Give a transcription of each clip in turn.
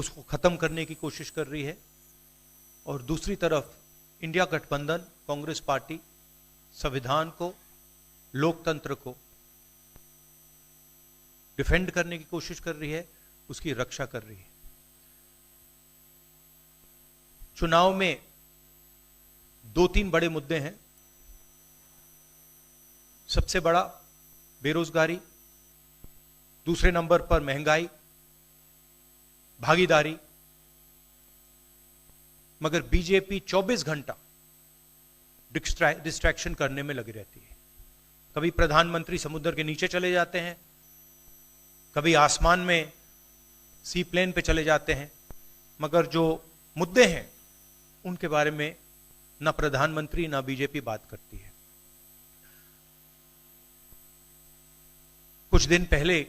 उसको खत्म करने की कोशिश कर रही है, और दूसरी तरफ इंडिया गठबंधन, कांग्रेस पार्टी संविधान को, लोकतंत्र को डिफेंड करने की कोशिश कर रही है, उसकी रक्षा कर रही है। चुनाव में 2-3 बड़े मुद्दे हैं। सबसे बड़ा बेरोजगारी, दूसरे नंबर पर महंगाई, भागीदारी। मगर बीजेपी 24 घंटा डिस्ट्रैक्शन करने में लगी रहती है। कभी प्रधानमंत्री समुद्र के नीचे चले जाते हैं, कभी आसमान में सी प्लेन पे चले जाते हैं, मगर जो मुद्दे हैं उनके बारे में ना प्रधानमंत्री ना बीजेपी बात करती है। कुछ दिन पहले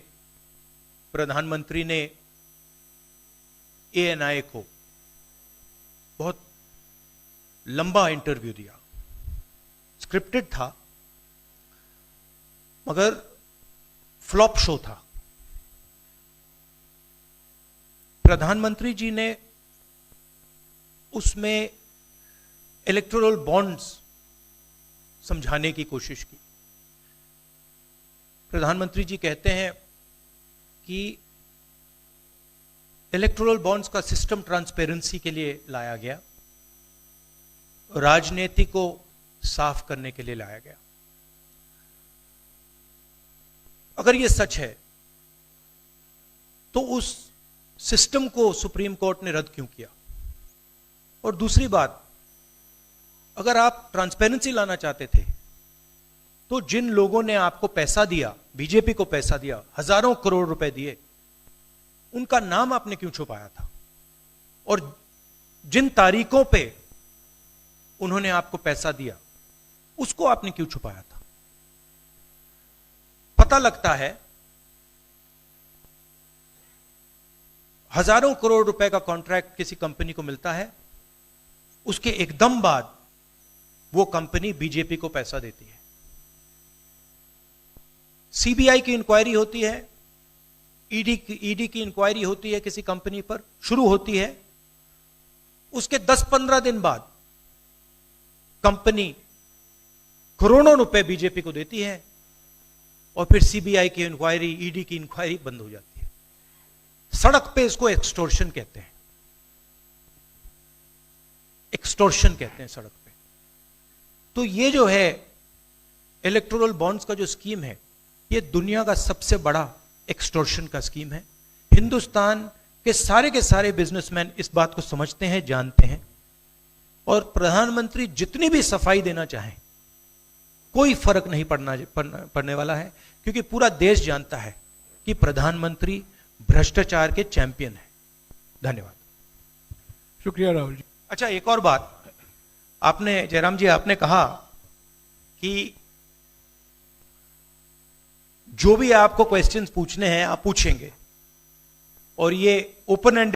प्रधानमंत्री ने ANI को बहुत लंबा इंटरव्यू दिया, स्क्रिप्टेड था मगर फ्लॉप शो था। प्रधानमंत्री जी ने उसमें इलेक्टोरल बॉन्ड्स समझाने की कोशिश की। प्रधानमंत्री जी कहते हैं कि इलेक्टोरल बॉन्ड्स का सिस्टम ट्रांसपेरेंसी के लिए लाया गया, राजनीति को साफ करने के लिए लाया गया। अगर यह सच है तो उस सिस्टम को सुप्रीम कोर्ट ने रद्द क्यों किया? और दूसरी बात, अगर आप ट्रांसपेरेंसी लाना चाहते थे तो जिन लोगों ने आपको पैसा दिया, बीजेपी को पैसा दिया, हजारों करोड़ रुपए दिए, उनका नाम आपने क्यों छुपाया था? और जिन तारीखों पे उन्होंने आपको पैसा दिया उसको आपने क्यों छुपाया था? पता लगता है हजारों करोड़ रुपए का कॉन्ट्रैक्ट किसी कंपनी को मिलता है, उसके एकदम बाद वो कंपनी बीजेपी को पैसा देती है। सीबीआई की इंक्वायरी होती है, ईडी की इंक्वायरी होती है, किसी कंपनी पर शुरू होती है, उसके 10-15 दिन बाद कंपनी करोड़ों रुपए बीजेपी को देती है और फिर सीबीआई की इंक्वायरी, ईडी की इंक्वायरी बंद हो जाती है। सड़क पे इसको एक्सटोर्शन कहते हैं, एक्सटोर्शन कहते हैं सड़क पे। तो ये जो है इलेक्टोरल बॉन्ड्स का जो स्कीम है, ये दुनिया का सबसे बड़ा एक्सटोर्शन का स्कीम है। हिंदुस्तान के सारे बिजनेसमैन इस बात को समझते हैं, जानते हैं, और प्रधानमंत्री जितनी भी सफाई देना चाहें कोई फर्क नहीं पड़ने वाला है, क्योंकि पूरा देश जानता है कि प्रधानमंत्री भ्रष्टाचार के चैंपियन है। धन्यवाद। शुक्रिया राहुल जी। अच्छा, एक और बात, आपने जयराम जी आपने कहा कि जो भी आपको क्वेश्चंस पूछने हैं आप पूछेंगे, और ये ओपन एंड